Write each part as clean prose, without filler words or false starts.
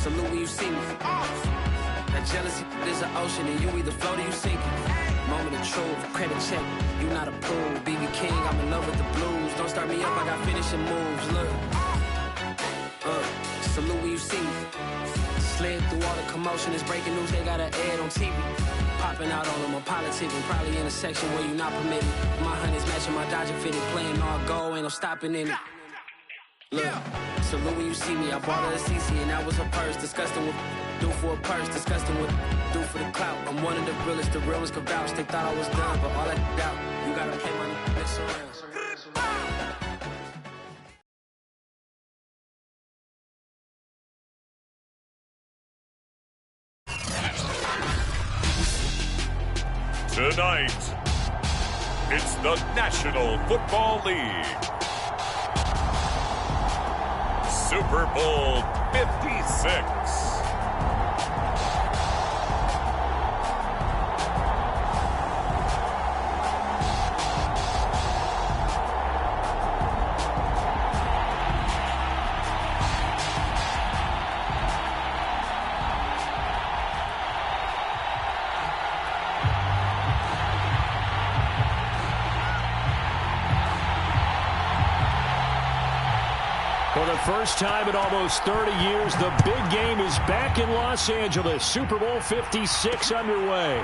salute when you see me. That jealousy is an ocean, and you either float or you sink it. Moment of truth, credit check, you not approved. BB King, I'm in love with the blues. Don't start me up, I got finishing moves. Look, salute when you see me. Slid through all the commotion, it's breaking news, they got an ad on TV. Popping out on them, I'm politicking, probably in a section where you not permitted. My honey's matching my Dodger fitted, playing all goal, ain't no stopping in it. Look, salute when you see me, I bought her a CC and that was her purse. Disgusting with do for a purse, disgusting with do for the clout. I'm one of the realest, the real ones could vouch. They thought I was done, but all that doubt, you gotta pay money, it's around. Tonight, it's the National Football League. Super Bowl 56. For the first time in almost 30 years, the big game is back in Los Angeles. Super Bowl 56 underway.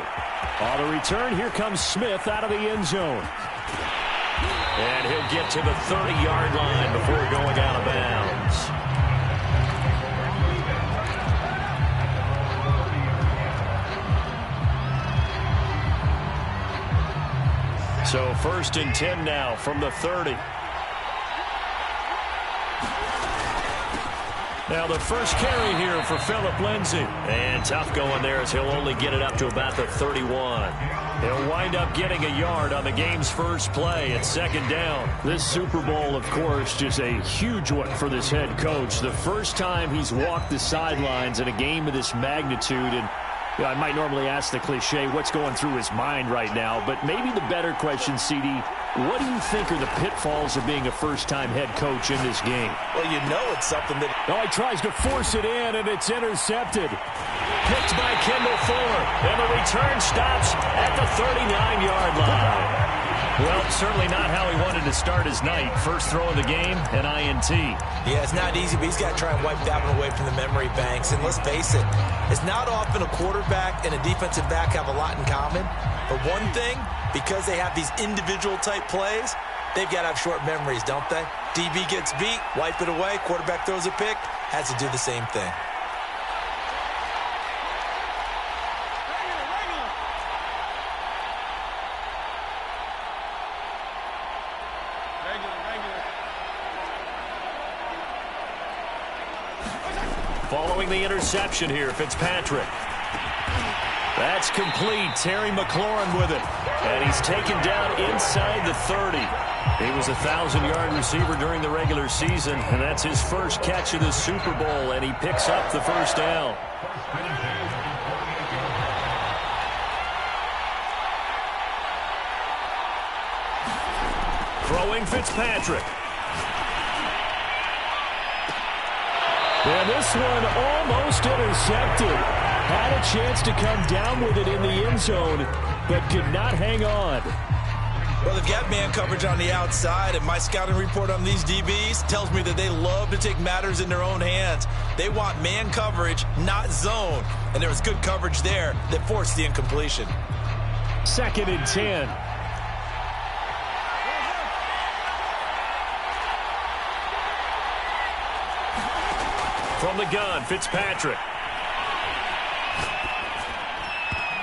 On the return, here comes Smith out of the end zone. And he'll get to the 30-yard line before going out of bounds. So 1st and 10 now from the 30. Now the first carry here for Phillip Lindsay. And tough going there as he'll only get it up to about the 31. He'll wind up getting a yard on the game's first play at 2nd down. This Super Bowl, of course, just a huge one for this head coach. The first time he's walked the sidelines in a game of this magnitude. And I might normally ask the cliche, what's going through his mind right now? But maybe the better question, CD, what do you think are the pitfalls of being a first-time head coach in this game? Well, you know it's something that... Oh, he tries to force it in, and it's intercepted. Picked by Kendall Fuller, and the return stops at the 39-yard line. Well, certainly not how he wanted to start his night. First throw of the game, an INT. Yeah, it's not easy, but he's got to try and wipe that one away from the memory banks. And let's face it, it's not often a quarterback and a defensive back have a lot in common. But one thing, because they have these individual type plays, they've got to have short memories, don't they? DB gets beat, wipe it away, quarterback throws a pick, has to do the same thing. Following the interception here, Fitzpatrick. That's complete. Terry McLaurin with it. And he's taken down inside the 30. He was a 1,000-yard receiver during the regular season, and that's his first catch of the Super Bowl, and he picks up the first down. Throwing Fitzpatrick. And this one almost intercepted. Had a chance to come down with it in the end zone, but could not hang on. Well, they've got man coverage on the outside, and my scouting report on these DBs tells me that they love to take matters in their own hands. They want man coverage, not zone. And there was good coverage there that forced the incompletion. 2nd and 10. From the gun, Fitzpatrick.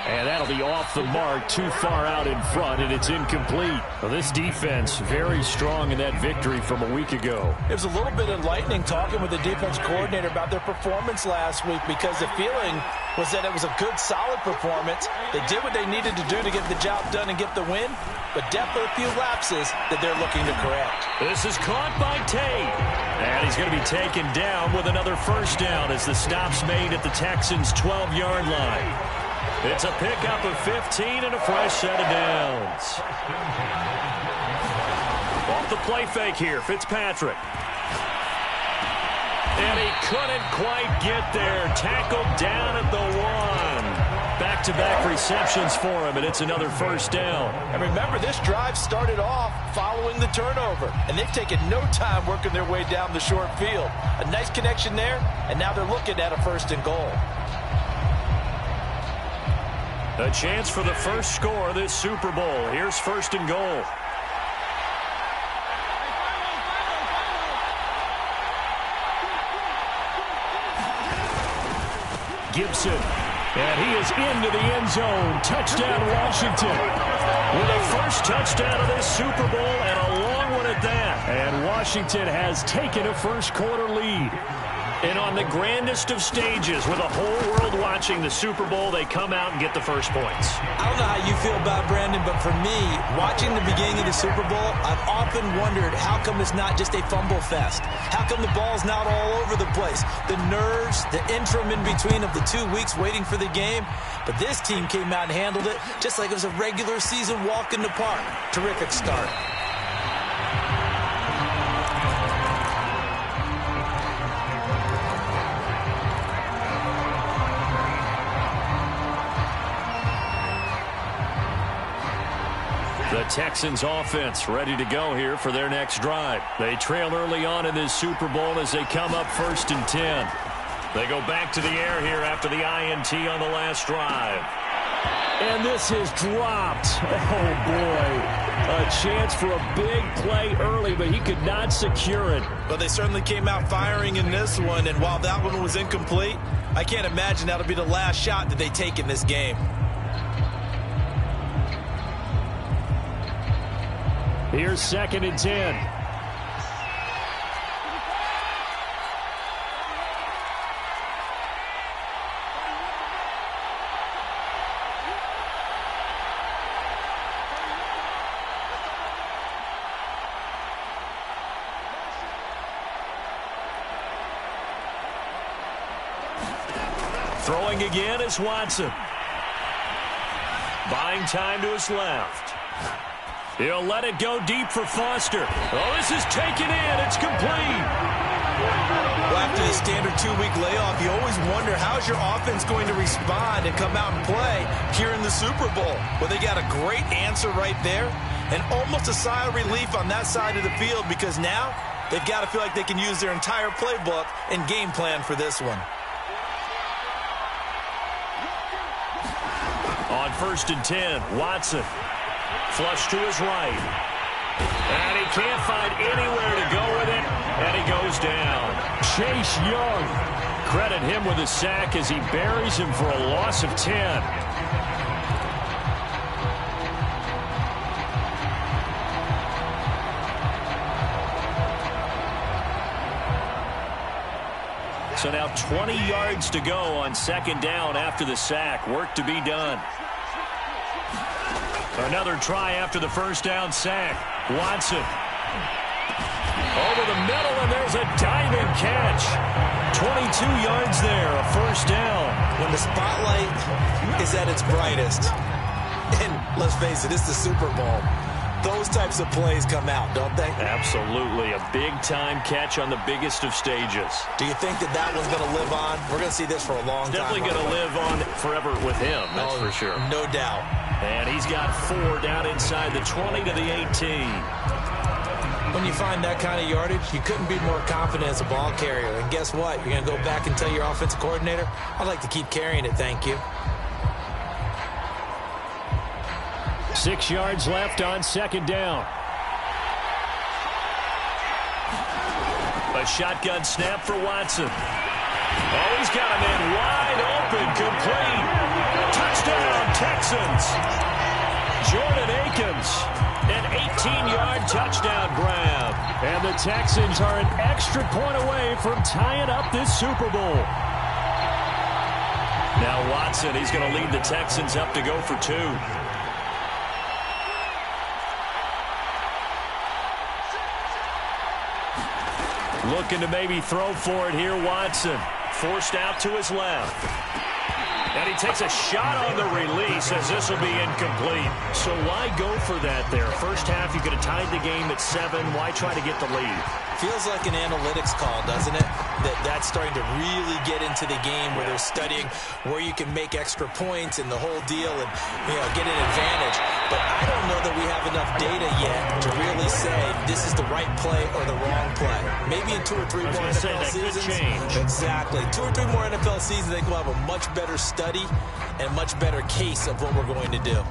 And that'll be off the mark, too far out in front, and it's incomplete. Well, this defense very strong in that victory from a week ago. It was a little bit enlightening talking with the defense coordinator about their performance last week, because the feeling was that it was a good, solid performance. They did what they needed to do to get the job done and get the win, but definitely a few lapses that they're looking to correct. This is caught by Tate. And he's going to be taken down with another first down as the stop's made at the Texans' 12-yard line. It's a pickup of 15 and a fresh set of downs. Off the play fake here, Fitzpatrick. And he couldn't quite get there. Tackled down at the 1. Back-to-back receptions for him, and it's another first down. And remember, this drive started off following the turnover, and they've taken no time working their way down the short field. A nice connection there, and now they're looking at a 1st and goal. A chance for the first score of this Super Bowl. Here's 1st and goal. Gibson. And he is into the end zone. Touchdown, Washington. With the first touchdown of this Super Bowl, and a long one at that. And Washington has taken a first-quarter lead. And on the grandest of stages, with the whole world watching the Super Bowl, they come out and get the first points. I don't know how you feel about Brandon, but for me, watching the beginning of the Super Bowl, I've often wondered how come it's not just a fumble fest? How come the ball's not all over the place? The nerves, the interim in between of the 2 weeks waiting for the game. But this team came out and handled it just like it was a regular season walk in the park. Terrific start. The Texans offense ready to go here for their next drive. They trail early on in this Super Bowl as they come up 1st and 10. They go back to the air here after the INT on the last drive. And this is dropped. Oh, boy. A chance for a big play early, but he could not secure it. But they certainly came out firing in this one, and while that one was incomplete, I can't imagine that'll be the last shot that they take in this game. Here's 2nd and 10. Throwing again is Watson. Buying time to his left. He'll let it go deep for Foster. Oh, this is taken in. It's complete. Well, after the standard 2-week layoff, you always wonder how's your offense going to respond and come out and play here in the Super Bowl. Well, they got a great answer right there and almost a sigh of relief on that side of the field because now they've got to feel like they can use their entire playbook and game plan for this one. On 1st and 10, Watson. Flush to his right. And he can't find anywhere to go with it. And he goes down. Chase Young. Credit him with a sack as he buries him for a loss of 10. So now 20 yards to go on 2nd down after the sack. Work to be done. Another try after the first down sack. Watson. Over the middle, and there's a diving catch. 22 yards there, a first down. When the spotlight is at its brightest, and let's face it, it's the Super Bowl, those types of plays come out, don't they? Absolutely. A big-time catch on the biggest of stages. Do you think that that one's going to live on? We're going to see this for a long time. Definitely going to live on forever with him, that's for sure. No doubt. And he's got 4 down inside the 20 to the 18. When you find that kind of yardage, you couldn't be more confident as a ball carrier. And guess what? You're going to go back and tell your offensive coordinator, I'd like to keep carrying it, thank you. 6 yards left on 2nd down. A shotgun snap for Watson. Oh, he's got him in wide open, complete. Touchdown, Texans. Jordan Akins, an 18-yard touchdown grab. And the Texans are an extra point away from tying up this Super Bowl. Now Watson, he's going to lead the Texans up to go for 2. Looking to maybe throw for it here, Watson. Forced out to his left. And he takes a shot on the release as this will be incomplete. So why go for that there? First half, you could have tied the game at 7. Why try to get the lead? Feels like an analytics call, doesn't it? that's starting to really get into the game where they're studying where you can make extra points and the whole deal and get an advantage. But I don't know that we have enough data yet to really say this is the right play or the wrong play. Maybe in 2 or 3 more NFL seasons. Exactly. 2 or 3 more NFL seasons, I think we'll have a much better study and a much better case of what we're going to do.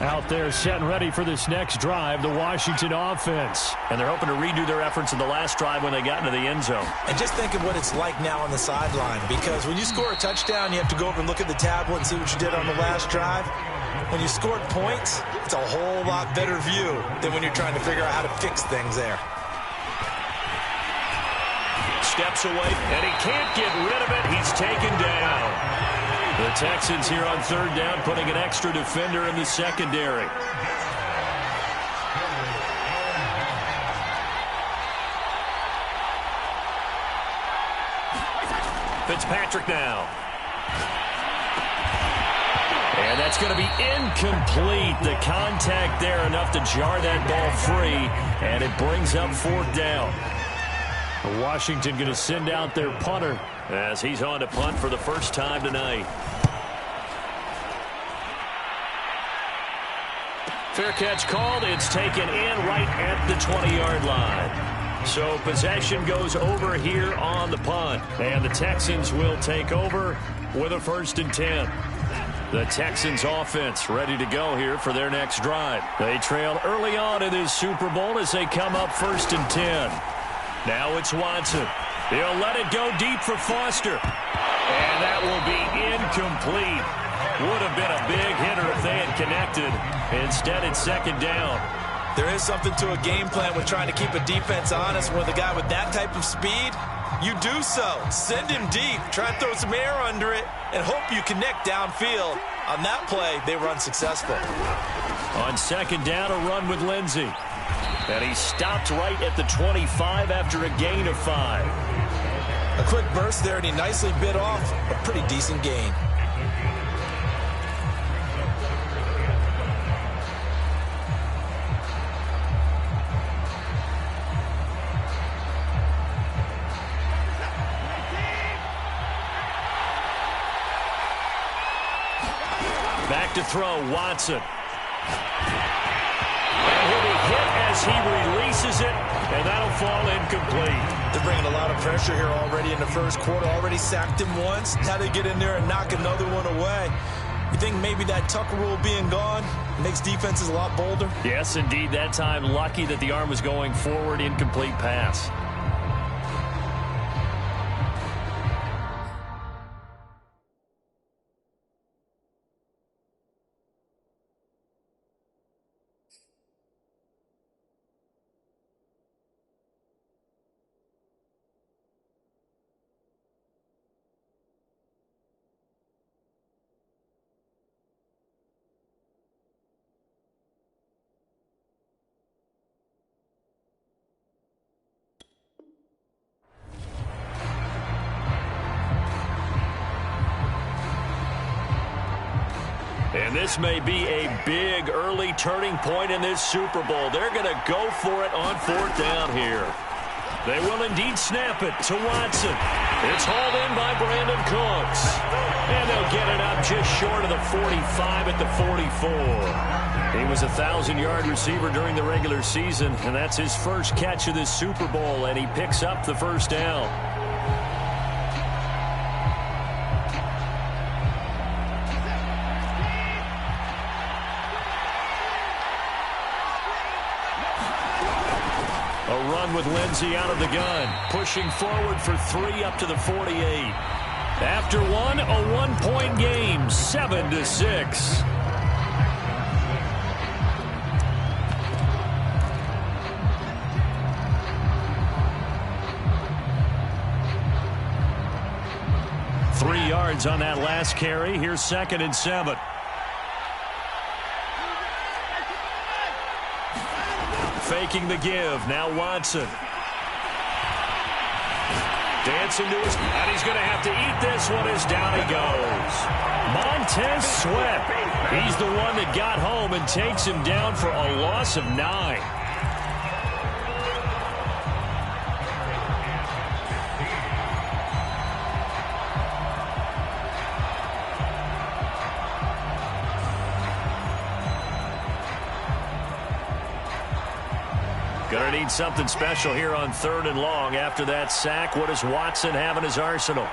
Out there set and ready for this next drive, the Washington offense. And they're hoping to redo their efforts in the last drive when they got into the end zone. And just think of what it's like now on the sideline, because when you score a touchdown, you have to go over and look at the tablet and see what you did on the last drive. When you scored points, it's a whole lot better view than when you're trying to figure out how to fix things there. Steps away, and he can't get rid of it. He's taken down. The Texans here on 3rd down, putting an extra defender in the secondary. Fitzpatrick now. And that's going to be incomplete. The contact there enough to jar that ball free, and it brings up 4th down. Washington going to send out their punter as he's on to punt for the first time tonight. Fair catch called. It's taken in right at the 20-yard line. So possession goes over here on the punt. And the Texans will take over with a 1st and 10. The Texans offense ready to go here for their next drive. They trail early on in this Super Bowl as they come up 1st and 10. Now it's Watson. He'll let it go deep for Foster. And that will be incomplete. Would have been a big hitter if they had connected. Instead, it's 2nd down. There is something to a game plan with trying to keep a defense honest. With a guy with that type of speed, you do so. Send him deep. Try and throw some air under it and hope you connect downfield. On that play, they were unsuccessful. On 2nd down, a run with Lindsey. And he stopped right at the 25 after a gain of 5. A quick burst there, and he nicely bit off a pretty decent gain. Back to throw, Watson. And he'll be hit as he releases it, and that'll fall incomplete. They're bringing a lot of pressure here already in the 1st quarter. Already sacked him once. Now they get in there and knock another one away. You think maybe that Tucker rule being gone makes defenses a lot bolder? Yes, indeed. That time, lucky that the arm was going forward, incomplete pass. And this may be a big early turning point in this Super Bowl. They're going to go for it on 4th down here. They will indeed snap it to Watson. It's hauled in by Brandon Cooks. And they'll get it up just short of the 45 at the 44. He was a 1,000-yard receiver during the regular season, and that's his first catch of this Super Bowl, and he picks up the 1st down. With Lindsey out of the gun, pushing forward for 3 up to the 48. After one, a 1-point game, 7-6. Three yards on that last carry. Here's 2nd and 7. Faking the give. Now Watson. Dancing to his, and he's going to have to eat this one as down he goes. Montez Sweat. He's the one that got home and takes him down for a loss of 9. Gonna need something special here on 3rd and long. After that sack, what does Watson have in his arsenal?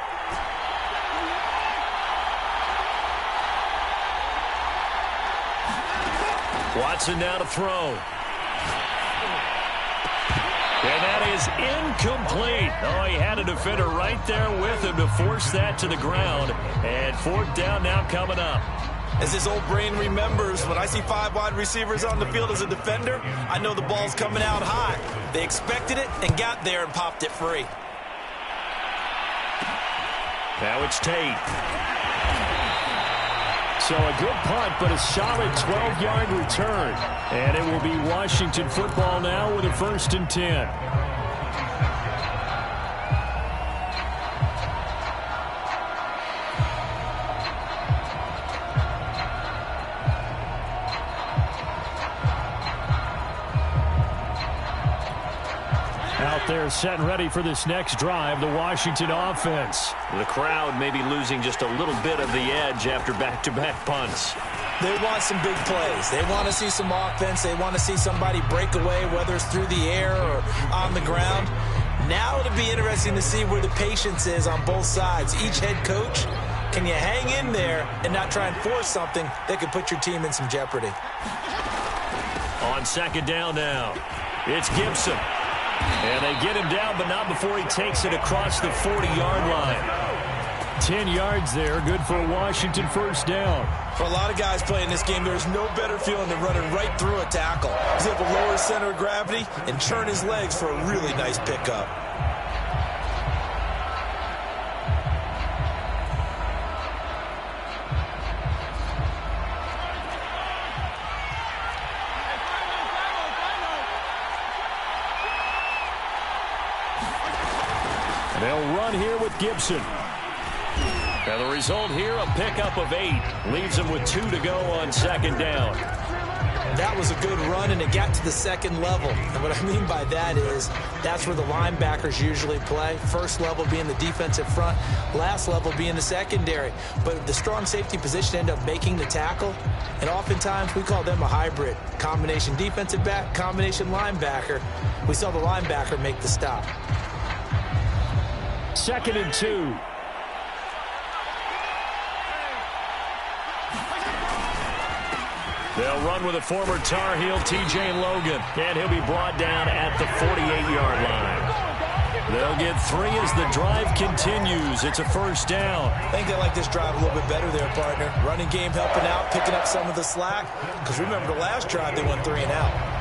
Watson now to throw. And that is incomplete. Oh, he had a defender right there with him to force that to the ground. And 4th down now coming up. As his old brain remembers, when I see 5 wide receivers on the field as a defender, I know the ball's coming out hot. They expected it and got there and popped it free. Now it's Tate. So a good punt, but a solid 12-yard return. And it will be Washington football now with a 1st and 10. They're set and ready for this next drive, the Washington offense. The crowd may be losing just a little bit of the edge after back-to-back punts. They want some big plays. They want to see some offense. They want to see somebody break away, whether it's through the air or on the ground. Now it'll be interesting to see where the patience is on both sides. Each head coach, can you hang in there and not try and force something that could put your team in some jeopardy? On 2nd down now, it's Gibson. And they get him down, but not before he takes it across the 40-yard line. 10 yards there, good for a Washington 1st down. For a lot of guys playing this game, there's no better feeling than running right through a tackle. He's able to lower his center of gravity and turn his legs for a really nice pickup. They'll run here with Gibson. And the result here, a pickup of 8. Leaves them with 2 to go on 2nd down. That was a good run, and it got to the 2nd level. And what I mean by that is that's where the linebackers usually play. First level being the defensive front, last level being the secondary. But the strong safety position ended up making the tackle. And oftentimes we call them a hybrid. Combination defensive back, combination linebacker. We saw the linebacker make the stop. 2nd and 2. They'll run with a former Tar Heel, T.J. Logan, and he'll be brought down at the 48-yard line. They'll get 3 as the drive continues. It's a 1st down. I think they like this drive a little bit better there, partner. Running game helping out, picking up some of the slack. Because remember the last drive, they went 3 and out.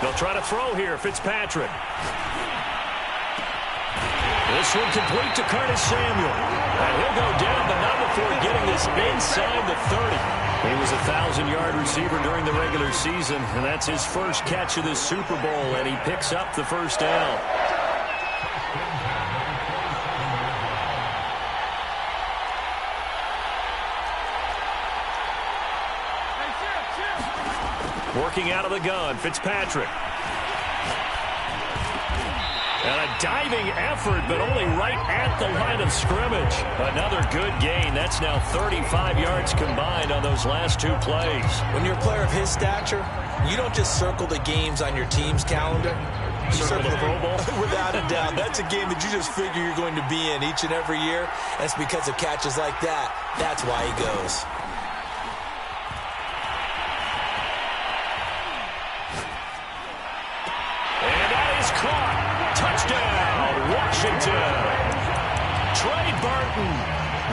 They'll try to throw here, Fitzpatrick. This one complete to Curtis Samuel. And he'll go down, but not before getting this inside the 30. He was a 1,000-yard receiver during the regular season, and that's his first catch of this Super Bowl, and he picks up the 1st down. Working out of the gun, Fitzpatrick. And a diving effort, but only right at the line of scrimmage. Another good gain. That's now 35 yards combined on those last 2 plays. When you're a player of his stature, you don't just circle the games on your team's calendar. You circle the Pro Bowl? Without a doubt. That's a game that you just figure you're going to be in each and every year. That's because of catches like that. That's why he goes. Caught. Touchdown, Washington. Trey Burton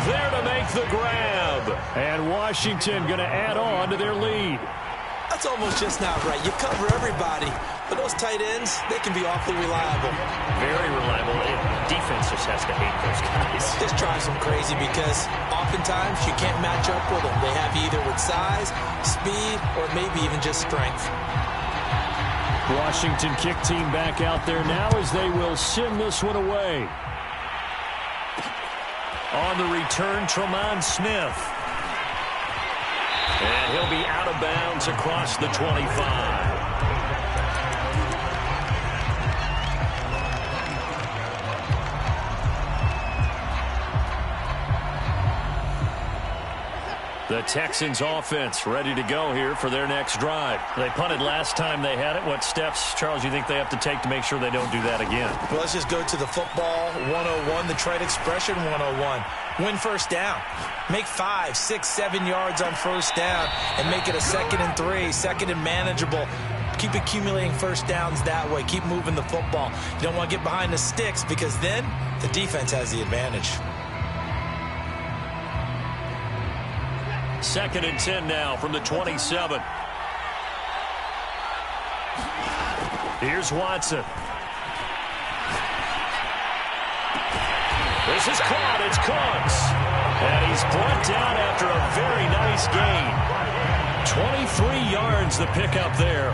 there to make the grab. And Washington going to add on to their lead. That's almost just not right. You cover everybody, but those tight ends, they can be awfully reliable. Very reliable. Defense just has to hate those guys. This drives them crazy because oftentimes you can't match up with them. They have either with size, speed, or maybe even just strength. Washington kick team back out there now as they will send this one away. On the return, Tremont Smith. And he'll be out of bounds across the 25. The Texans offense ready to go here for their next drive. They punted last time they had it. What steps, Charles, you think they have to take to make sure they don't do that again? Well, let's just go to the football 101, the trade expression 101. Win first down. Make 5, 6, 7 yards on first down and make it a 2nd and 3, 2nd and manageable. Keep accumulating first downs that way. Keep moving the football. You don't want to get behind the sticks because then the defense has the advantage. 2nd and 10 now from the 27. Here's Watson. This is caught. It's Cooks. And he's brought down after a very nice gain. 23 yards the pickup there.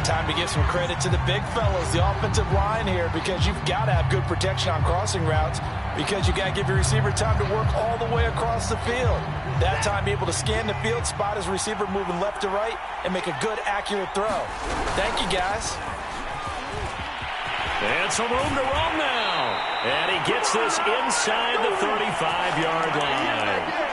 Time to give some credit to the big fellas, the offensive line here, because you've got to have good protection on crossing routes because you got to give your receiver time to work all the way across the field. That time, be able to scan the field, spot his receiver moving left to right, and make a good, accurate throw. Thank you, guys. And some room to roam now. And he gets this inside the 35-yard line.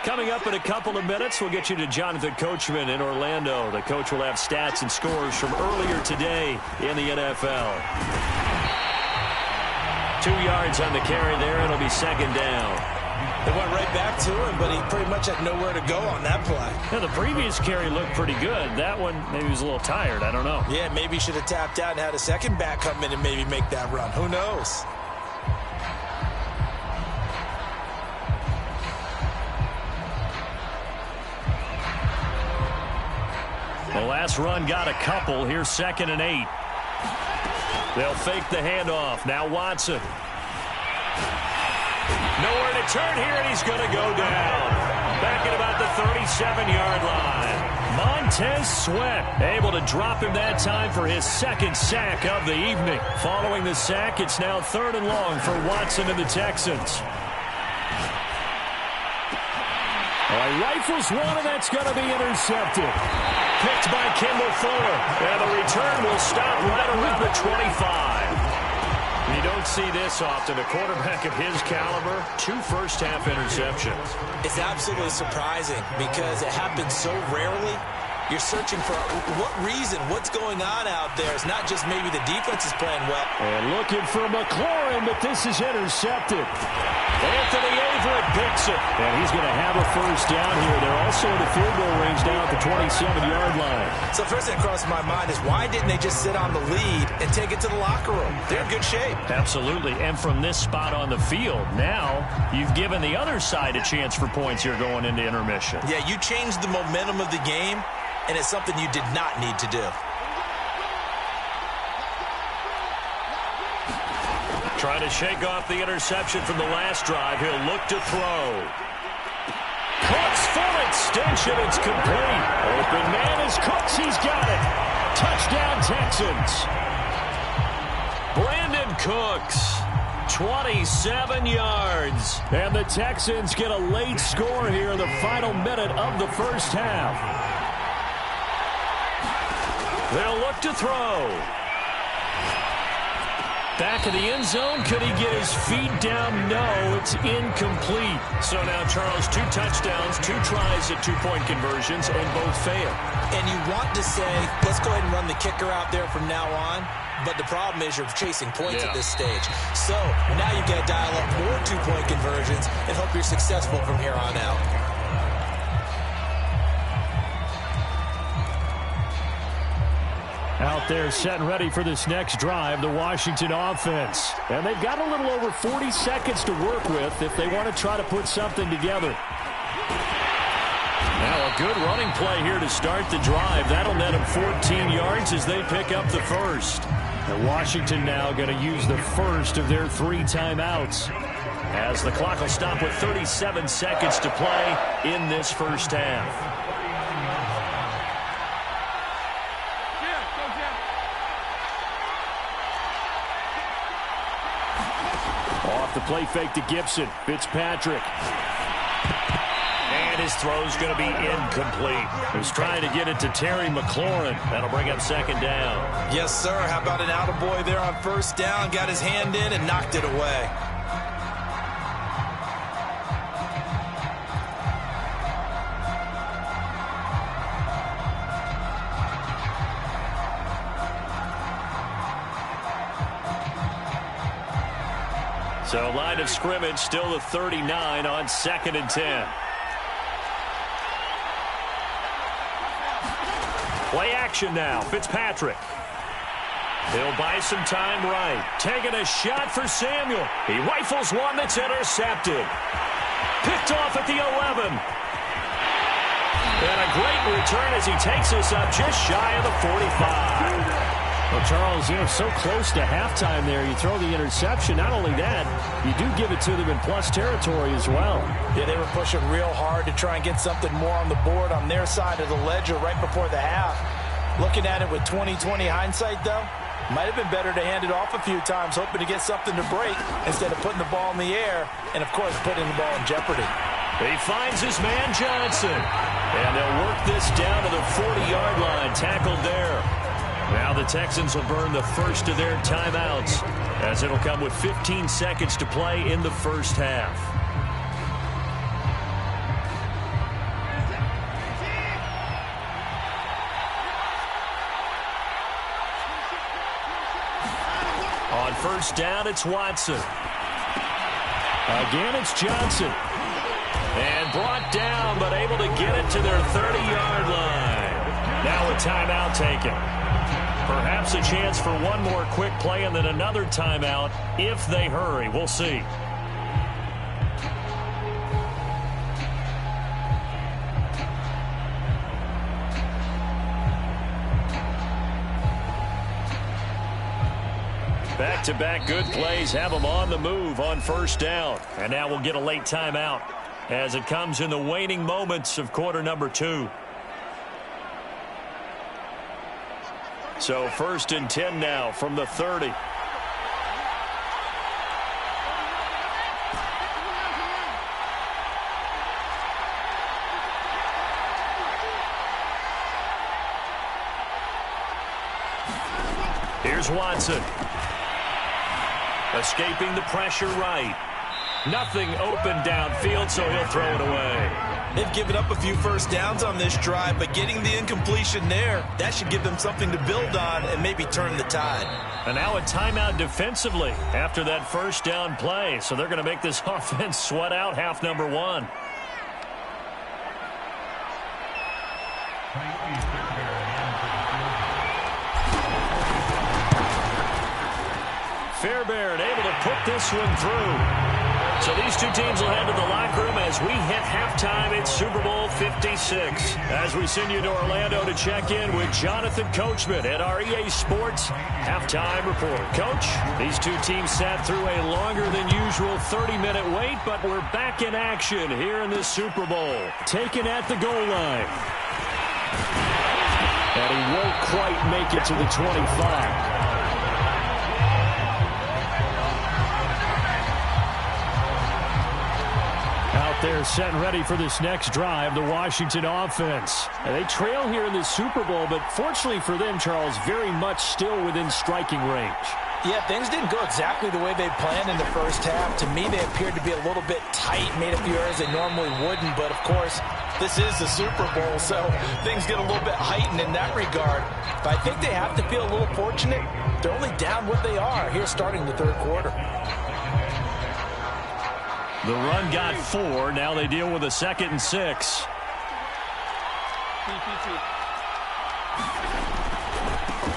Coming up in a couple of minutes, we'll get you to Jonathan Coachman in Orlando. The coach will have stats and scores from earlier today in the NFL. 2 yards on the carry there. It'll be 2nd down. They went right back to him, but he pretty much had nowhere to go on that play. Yeah, the previous carry looked pretty good. That one, maybe he was a little tired. I don't know. Yeah, maybe he should have tapped out and had a second back come in and maybe make that run. Who knows? The last run got a couple. Here's 2nd and 8. They'll fake the handoff. Now Watson. Nowhere to turn here, and he's going to go down. Back at about the 37-yard line. Montez Sweat able to drop him that time for his 2nd sack of the evening. Following the sack, it's now 3rd and long for Watson and the Texans. Rifles one, and that's going to be intercepted. Picked by Kendall Fuller. And the return will stop right around the 25. You don't see this often. A quarterback of his caliber, 2 first-half interceptions. It's absolutely surprising because it happens so rarely. You're searching for what reason, what's going on out there. It's not just maybe the defense is playing well. And looking for McLaurin, but this is intercepted. Anthony Averett picks it. And he's going to have a first down here. They're also in the field goal range now at the 27-yard line. So first thing that crosses my mind is why didn't they just sit on the lead and take it to the locker room? They're in good shape. Absolutely. And from this spot on the field, now you've given the other side a chance for points here going into intermission. Yeah, you changed the momentum of the game, and it's something you did not need to do. Trying to shake off the interception from the last drive. He'll look to throw. Cooks full extension. It's complete. Open man is Cooks. He's got it. Touchdown Texans. Brandon Cooks. 27 yards. And the Texans get a late score here in the final minute of the first half. They'll look to throw. Back of the end zone. Could he get his feet down? No, it's incomplete. So now, Charles, 2 touchdowns, 2 tries at 2-point conversions, and both fail. And you want to say, let's go ahead and run the kicker out there from now on. But the problem is you're chasing points at this stage. So now you've got to dial up more 2-point conversions and hope you're successful from here on out. Out there setting ready for this next drive, the Washington offense. And they've got a little over 40 seconds to work with if they want to try to put something together. Now a good running play here to start the drive. That'll net them 14 yards as they pick up the first. And Washington now going to use the first of their 3 timeouts, as the clock will stop with 37 seconds to play in this first half. Off the play fake to Gibson. Fitzpatrick. And his throw's going to be incomplete. He's trying to get it to Terry McLaurin. That'll bring up second down. Yes, sir. How about an attaboy there on first down? Got his hand in and knocked it away. So line of scrimmage still the 39 on 2nd and 10. Play action now. Fitzpatrick. He'll buy some time right. Taking a shot for Samuel. He rifles one that's intercepted. Picked off at the 11. And a great return as he takes us up just shy of the 45. Well, Charles, so close to halftime there. You throw the interception. Not only that, you do give it to them in plus territory as well. Yeah, they were pushing real hard to try and get something more on the board on their side of the ledger right before the half. Looking at it with 20/20 hindsight, though, might have been better to hand it off a few times, hoping to get something to break instead of putting the ball in the air and, of course, putting the ball in jeopardy. He finds his man Johnson. And they'll work this down to the 40-yard line. Tackled there. Now the Texans will burn the first of their timeouts, as it'll come with 15 seconds to play in the first half. On first down, it's Watson. Again, it's Johnson. And brought down, but able to get it to their 30-yard line. Now a timeout taken. Perhaps a chance for one more quick play and then another timeout if they hurry. We'll see. Back-to-back good plays have them on the move on first down. And now we'll get a late timeout as it comes in the waning moments of quarter number 2. So 1st and 10 now from the 30. Here's Watson. Escaping the pressure right. Nothing open downfield, so he'll throw it away. They've given up a few first downs on this drive, but getting the incompletion there, that should give them something to build on and maybe turn the tide. And now a timeout defensively after that first down play. So they're going to make this offense sweat out half number 1. Fairbairn able to put this one through. So these two teams will head to the locker room as we hit halftime in Super Bowl 56. As we send you to Orlando to check in with Jonathan Coachman at our EA Sports Halftime Report. Coach, these two teams sat through a longer than usual 30-minute wait, but we're back in action here in this Super Bowl. Taken at the goal line. And he won't quite make it to the 25. They're set and ready for this next drive, the Washington offense. And they trail here in the Super Bowl, but fortunately for them, Charles, very much still within striking range. Yeah, things didn't go exactly the way they planned in the first half. To me, they appeared to be a little bit tight, made a few errors they normally wouldn't. But, of course, this is the Super Bowl, so things get a little bit heightened in that regard. But I think they have to feel a little fortunate. They're only down what they are here starting the third quarter. The run got 4. Now they deal with a 2nd and 6.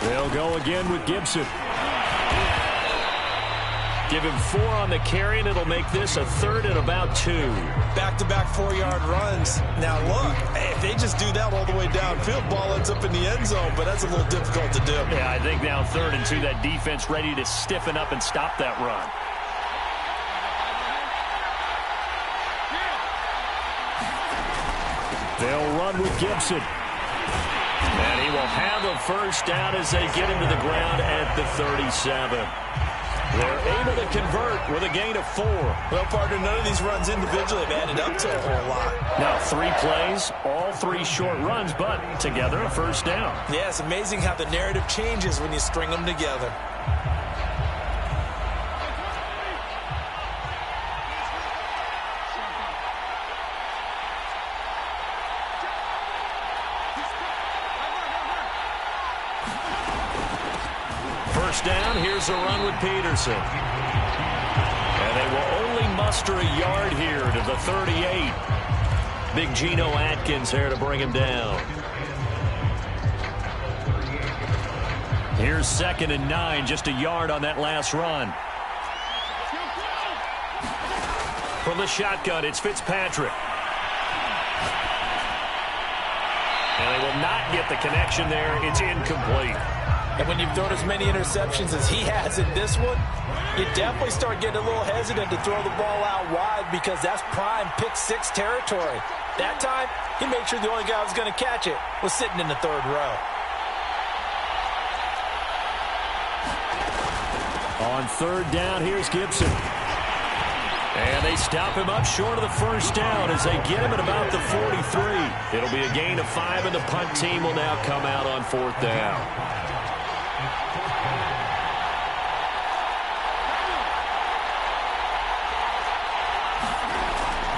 They'll go again with Gibson. Give him 4 on the carry, and it'll make this a 3rd and about 2. Back-to-back 4-yard runs. Now, look, if they just do that all the way downfield, ball ends up in the end zone, but that's a little difficult to do. Yeah, I think now 3rd and 2, that defense ready to stiffen up and stop that run. They'll run with Gibson. And he will have a first down as they get him to the ground at the 37. They're able to convert with a gain of 4. Well, partner, none of these runs individually have added up to a whole lot. Now 3 plays, all 3 short runs, but together a first down. Yeah, it's amazing how the narrative changes when you string them together. Down, here's a run with Peterson. And they will only muster a yard here to the 38. Big Geno Atkins here to bring him down. Here's 2nd and 9, just a yard on that last run. From the shotgun, it's Fitzpatrick. And they will not get the connection there. It's incomplete. And when you've thrown as many interceptions as he has in this one, you definitely start getting a little hesitant to throw the ball out wide because that's prime pick-6 territory. That time, he made sure the only guy who was going to catch it was sitting in the 3rd row. On 3rd down, here's Gibson. And they stop him up short of the first down as they get him at about the 43. It'll be a gain of 5, and the punt team will now come out on 4th down.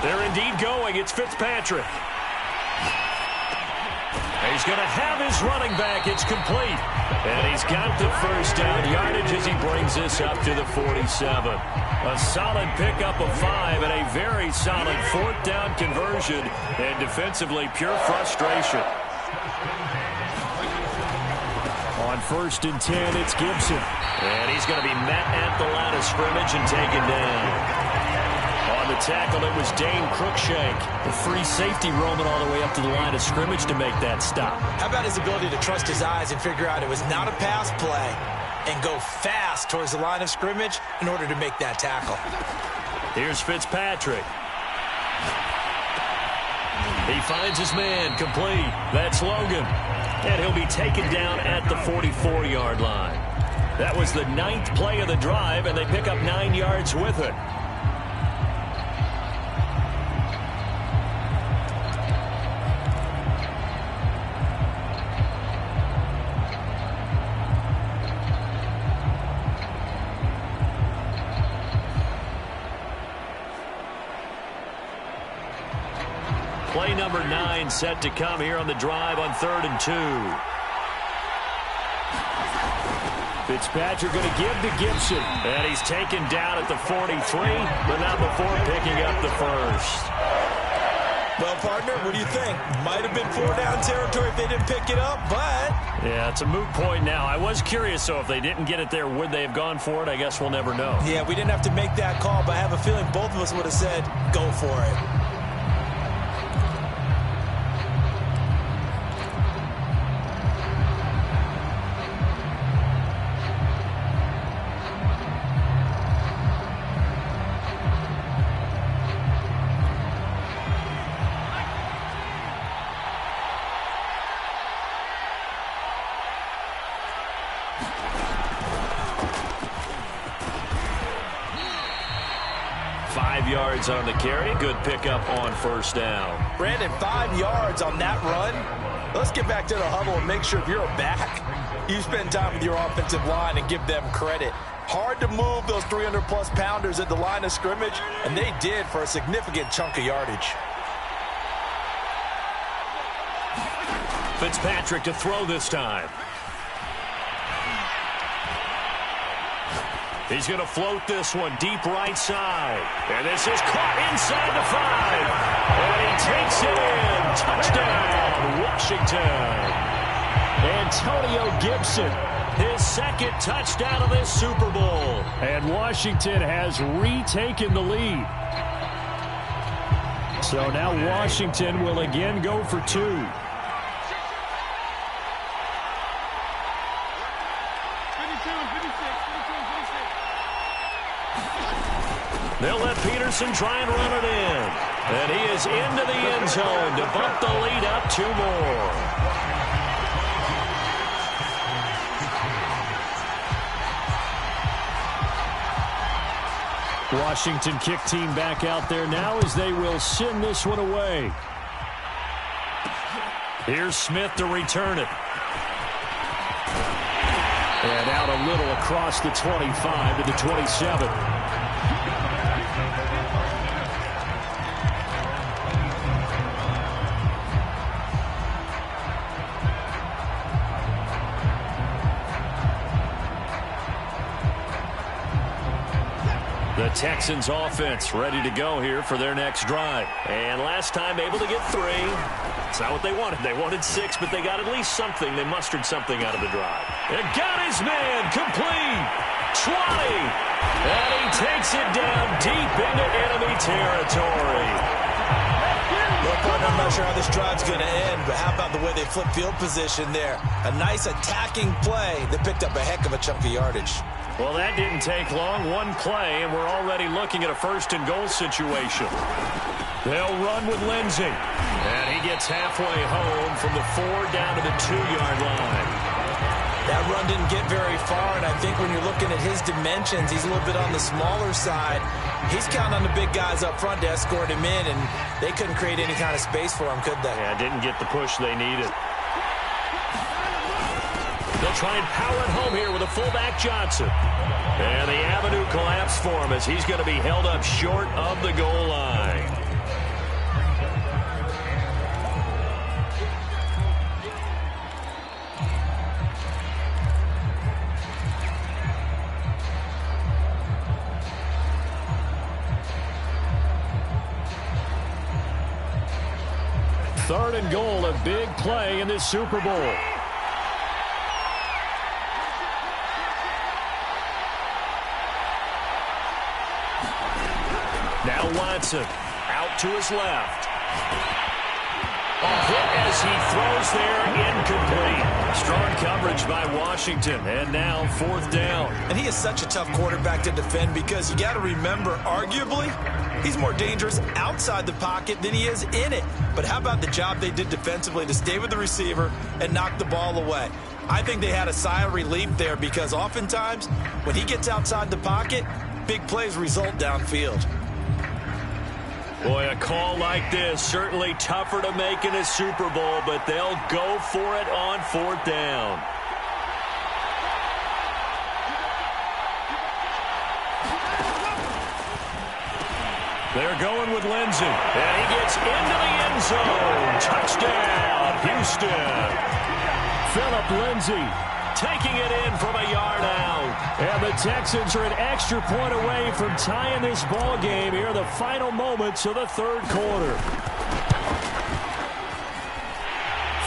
They're indeed going. It's Fitzpatrick. He's going to have his running back. It's complete. And he's got the first down yardage as he brings this up to the 47. A solid pickup of 5 and a very solid 4th down conversion. And defensively, pure frustration. On 1st and 10, it's Gibson. And he's going to be met at the line of scrimmage and taken down. On the tackle, it was Dane Cruikshank. The free safety roaming all the way up to the line of scrimmage to make that stop. How about his ability to trust his eyes and figure out it was not a pass play and go fast towards the line of scrimmage in order to make that tackle? Here's Fitzpatrick. He finds his man, complete. That's Logan. And he'll be taken down at the 44-yard line. That was the 9th play of the drive, and they pick up 9 yards with it. Play number 9 set to come here on the drive on 3rd and 2. Fitzpatrick going to give to Gibson. And he's taken down at the 43, but not before picking up the first. Well, partner, what do you think? Might have been 4-down territory if they didn't pick it up, but... Yeah, it's a moot point now. I was curious, so if they didn't get it there, would they have gone for it? I guess we'll never know. Yeah, we didn't have to make that call, but I have a feeling both of us would have said, go for it. Yards on the carry. Good pickup on 1st down. Brandon, 5 yards on that run. Let's get back to the huddle and make sure if you're a back, you spend time with your offensive line and give them credit. Hard to move those 300-plus pounders at the line of scrimmage, and they did for a significant chunk of yardage. Fitzpatrick to throw this time. He's going to float this one deep right side. And this is caught inside the 5. And he takes it in. Touchdown, Washington. And Antonio Gibson, his second touchdown of this Super Bowl. And Washington has retaken the lead. So now Washington will again go for two. They'll let Peterson try and run it in. And he is into the end zone to bump the lead up two more. Washington kick team back out there now as they will send this one away. Here's Smith to return it. And out a little across the 25 to the 27. The Texans offense ready to go here for their next drive. And last time able to get 3. It's not what they wanted. They wanted 6, but they got at least something. They mustered something out of the drive. And got his man complete. 20. And he takes it down deep into enemy territory. Look, I'm not sure how this drive's going to end, but how about the way they flip field position there? A nice attacking play that picked up a heck of a chunk of yardage. Well, that didn't take long. One play, and we're already looking at a first-and-goal situation. They'll run with Lindsey. And he gets halfway home from the 4 down to the 2-yard line. That run didn't get very far, and I think when you're looking at his dimensions, he's a little bit on the smaller side. He's counting on the big guys up front to escort him in, and they couldn't create any kind of space for him, could they? Yeah, didn't get the push they needed. They'll try and power it home here with a fullback Johnson. And the avenue collapsed for him as he's going to be held up short of the goal line. Third and goal, a big play in this Super Bowl. Now Watson out to his left. A hit as he throws there, incomplete. Strong coverage by Washington, and now 4th down. And he is such a tough quarterback to defend because you got to remember, arguably, he's more dangerous outside the pocket than he is in it. But how about the job they did defensively to stay with the receiver and knock the ball away? I think they had a sigh of relief there because oftentimes when he gets outside the pocket, big plays result downfield. Boy, a call like this, certainly tougher to make in a Super Bowl, but they'll go for it on 4th down. They're going with Lindsey, and he gets into the end zone. Touchdown, Houston. Philip Lindsey taking it in from a yard out. And the Texans are an extra point away from tying this ball game here in the final moments of the 3rd quarter.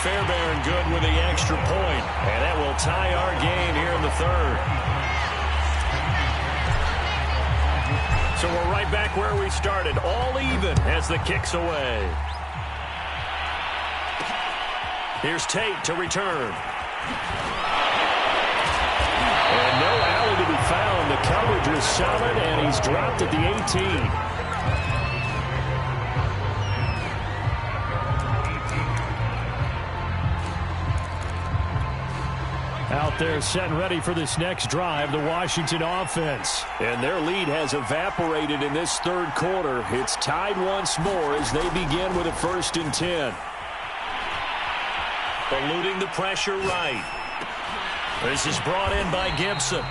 Fairbairn good with the extra point, and that will tie our game here in the 3rd. So we're right back where we started, all even as the kick's away. Here's Tate to return. And no alley to be found. The coverage was solid, and he's dropped at the 18. Out there set and ready for this next drive, the Washington offense. And their lead has evaporated in this 3rd quarter. It's tied once more as they begin with a 1st and 10. Eluding the pressure right. This is brought in by Gibson.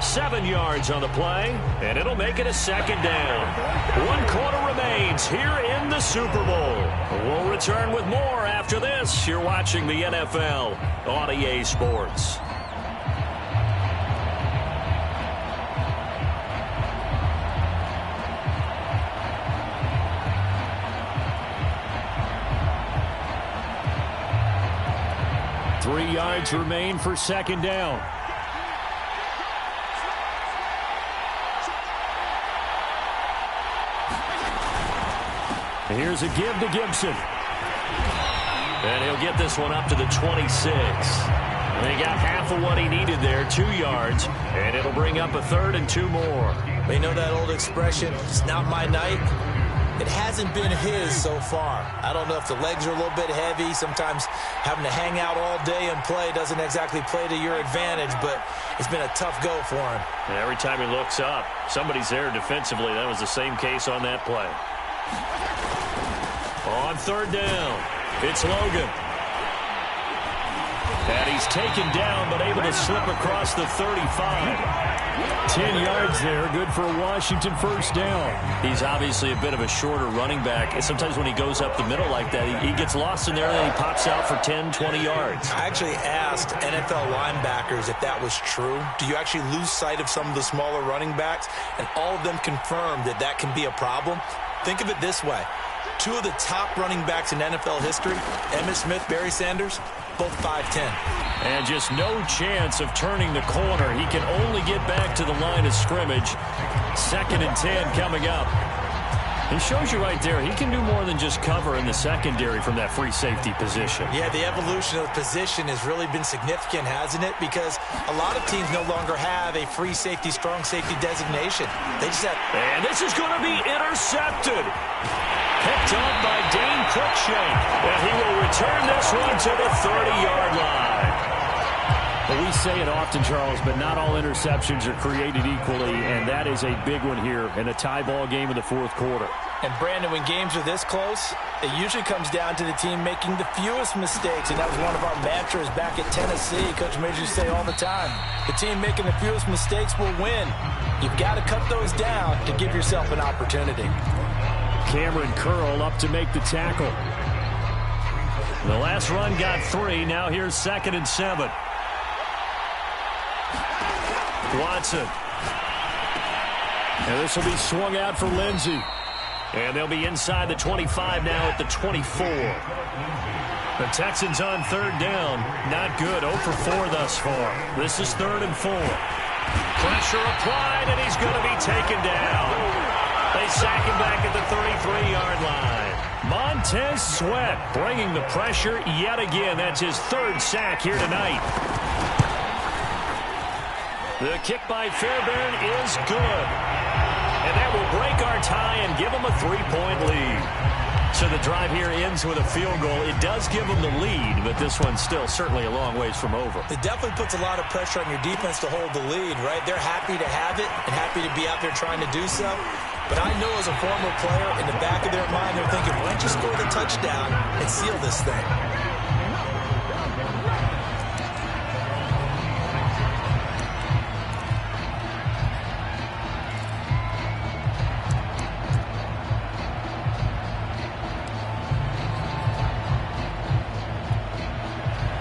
7 yards on the play, and it'll make it a 2nd down. 1 quarter remains here in the Super Bowl. We'll return with more after this. You're watching the NFL on EA Sports. 3 yards remain for second down. Here's a give to Gibson. And he'll get this one up to the 26. And he got half of what he needed there, 2 yards. And it'll bring up a 3rd and 2 more. You know that old expression, it's not my night? It hasn't been his so far. I don't know if the legs are a little bit heavy. Sometimes having to hang out all day and play doesn't exactly play to your advantage, but it's been a tough go for him. And every time he looks up, somebody's there defensively. That was the same case on that play. On 3rd down, it's Logan. And he's taken down, but able to slip across the 35. 10 yards there, good for a Washington first down. He's obviously a bit of a shorter running back. And sometimes when he goes up the middle like that, he gets lost in there and then he pops out for 10, 20 yards. I actually asked NFL linebackers if that was true. Do you actually lose sight of some of the smaller running backs? And all of them confirmed that that can be a problem. Think of it this way. 2 of the top running backs in NFL history, Emmitt Smith, Barry Sanders, both 5'10". And just no chance of turning the corner. He can only get back to the line of scrimmage. 2nd and 10 coming up. He shows you right there, he can do more than just cover in the secondary from that free safety position. Yeah, the evolution of the position has really been significant, hasn't it? Because a lot of teams no longer have a free safety, strong safety designation. They just have... And this is going to be intercepted. Picked up by Dane Cruikshank. And he will return this one to the 30-yard line. Well, we say it often, Charles, but not all interceptions are created equally, and that is a big one here in a tie ball game in the 4th quarter. And, Brandon, when games are this close, it usually comes down to the team making the fewest mistakes, and that was one of our mantras back at Tennessee. Coach made you say all the time, the team making the fewest mistakes will win. You've got to cut those down to give yourself an opportunity. Cameron Curl up to make the tackle. The last run got 3. Now here's 2nd and 7. Watson. And this will be swung out for Lindsey. And they'll be inside the 25 now at the 24. The Texans on 3rd down. Not good. 0 for 4 thus far. This is 3rd and 4. Pressure applied, and he's going to be taken down. They sack him back at the 33-yard line. Montez Sweat bringing the pressure yet again. That's his 3rd sack here tonight. The kick by Fairbairn is good. And that will break our tie and give them a 3-point lead. So the drive here ends with a field goal. It does give them the lead, but this one's still certainly a long ways from over. It definitely puts a lot of pressure on your defense to hold the lead, right? They're happy to have it and happy to be out there trying to do so. But I know as a former player, in the back of their mind, they're thinking, why don't you score the touchdown and seal this thing?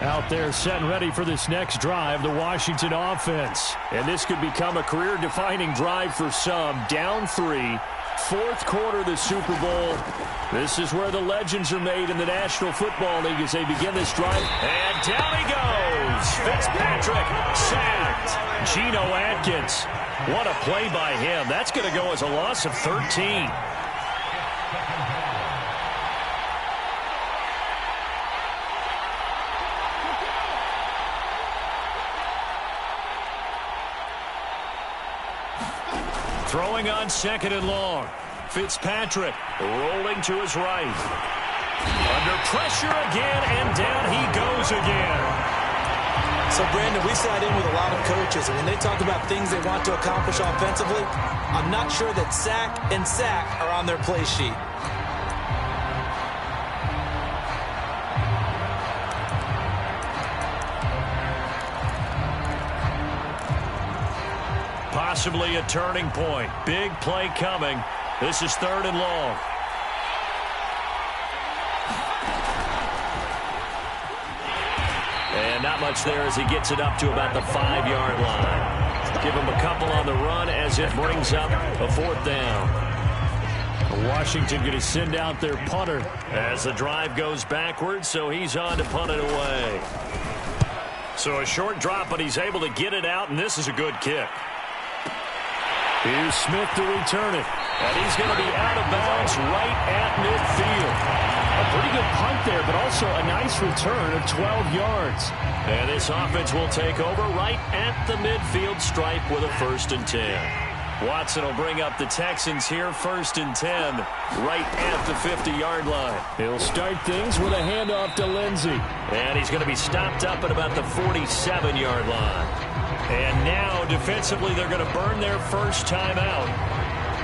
Out there set and ready for this next drive, the Washington offense. And this could become a career-defining drive for some. Down 3, 4th quarter of the Super Bowl. This is where the legends are made in the National Football League as they begin this drive. And down he goes. Fitzpatrick sacked. Geno Atkins. What a play by him. That's going to go as a loss of 13. Throwing on 2nd and long. Fitzpatrick rolling to his right. Under pressure again, and down he goes again. So, Brandon, we sat in with a lot of coaches, and when they talk about things they want to accomplish offensively, I'm not sure that sack and sack are on their play sheet. Possibly a turning point. Big play coming. This is 3rd and long. And not much there as he gets it up to about the 5-yard line. Give him a couple on the run as it brings up a 4th down. Washington going to send out their punter as the drive goes backwards, so he's on to punt it away. So a short drop, but he's able to get it out, and this is a good kick. Here's Smith to return it. And he's going to be out of bounds right at midfield. A pretty good punt there, but also a nice return of 12 yards. And this offense will take over right at the midfield stripe with a 1st and 10. Watson will bring up the Texans here, 1st and 10, right at the 50-yard line. He'll start things with a handoff to Lindsey. And he's going to be stopped up at about the 47-yard line. And now, defensively, they're going to burn their first time out.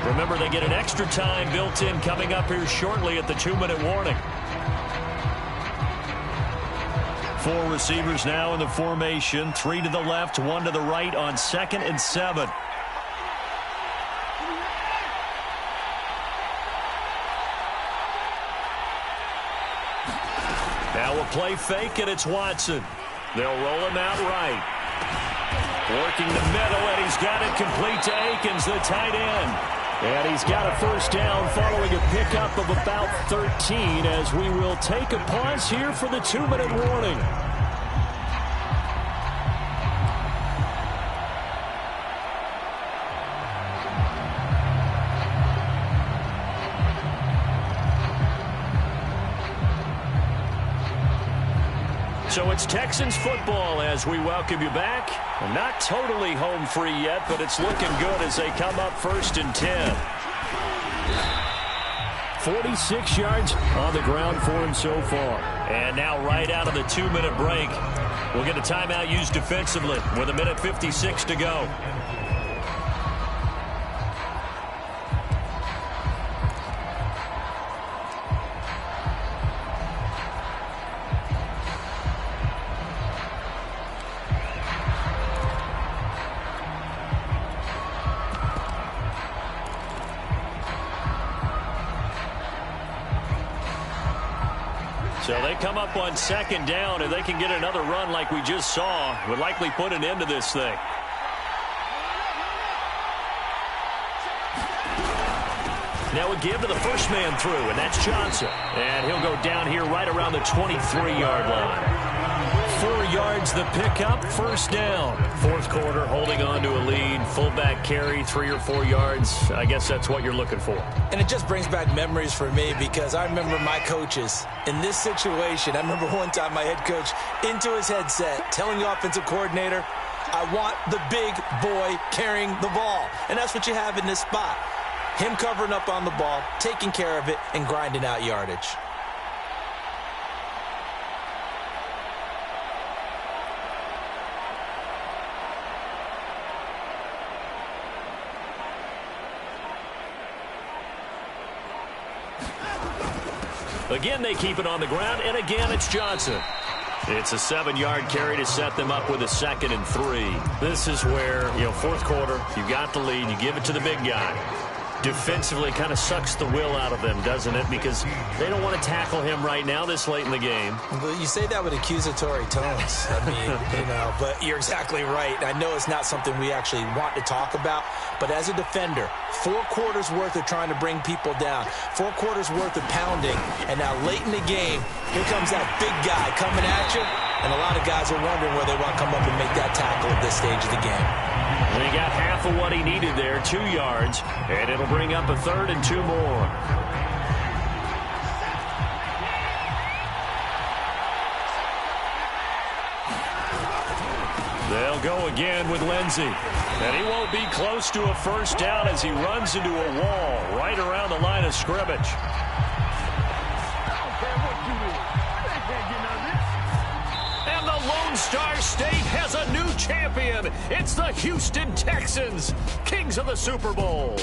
Remember, they get an extra time built in coming up here shortly at the 2-minute warning. 4 receivers now in the formation. 3 to the left, 1 to the right on 2nd and 7. Now a play fake, and it's Watson. They'll roll him out right. Working the middle, and he's got it complete to Akins, the tight end. And he's got a 1st down following a pickup of about 13 as we will take a pause here for the 2-minute warning. So it's Texans football as we welcome you back. Not totally home free yet, but it's looking good as they come up 1st and 10. 46 yards on the ground for him so far. And now right out of the 2-minute break, we'll get a timeout used defensively with 1:56 to go. So they come up on 2nd down, and they can get another run like we just saw. Would likely put an end to this thing. Now a give to the first man through, and that's Johnson. And he'll go down here right around the 23-yard line. 4 yards the pickup, 1st down. 4th quarter, holding on to a lead. Fullback carry, 3 or 4 yards. I guess that's what you're looking for. And it just brings back memories for me because I remember my coaches in this situation. I remember one time my head coach into his headset telling the offensive coordinator, I want the big boy carrying the ball. And that's what you have in this spot. Him covering up on the ball, taking care of it, and grinding out yardage. Again, they keep it on the ground, and again, it's Johnson. It's a 7-yard carry to set them up with a 2nd and 3. This is where, 4th quarter, you got the lead, you give it to the big guy. Defensively kind of sucks the will out of them, doesn't it? Because they don't want to tackle him right now this late in the game. Well, you say that with accusatory tones. I mean, but you're exactly right. I know it's not something we actually want to talk about, but as a defender, 4 quarters worth of trying to bring people down, 4 quarters worth of pounding, and now late in the game, here comes that big guy coming at you, and a lot of guys are wondering where they want to come up and make that tackle at this stage of the game. And he got half of what he needed there, 2 yards, and it'll bring up a 3rd and 2 more. They'll go again with Lindsey. And he won't be close to a 1st down as he runs into a wall right around the line of scrimmage. Lone Star State has a new champion. It's the Houston Texans, kings of the Super Bowl.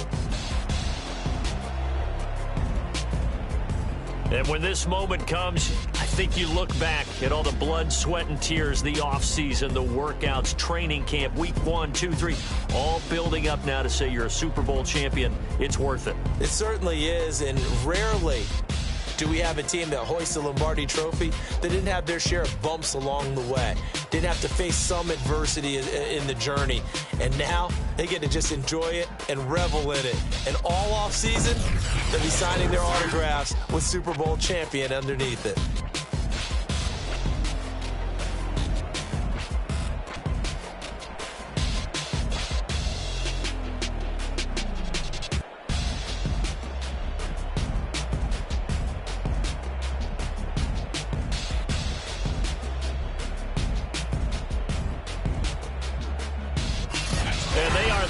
And when this moment comes, I think you look back at all the blood, sweat, and tears, the offseason, the workouts, training camp, week 1, 2, 3, all building up now to say you're a Super Bowl champion. It's worth it. It certainly is, and rarely do we have a team that hoists the Lombardi Trophy that didn't have their share of bumps along the way, didn't have to face some adversity in the journey, and now they get to just enjoy it and revel in it. And all offseason, they'll be signing their autographs with Super Bowl champion underneath it.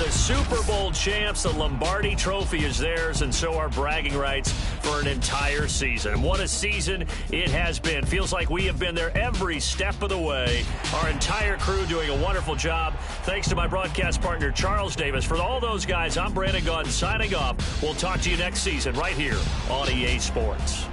the Super Bowl champs. The Lombardi Trophy is theirs, and so are bragging rights for an entire season. What a season it has been. Feels like we have been there every step of the way. Our entire crew doing a wonderful job. Thanks to my broadcast partner, Charles Davis. For all those guys, I'm Brandon Gaudin signing off. We'll talk to you next season right here on EA Sports.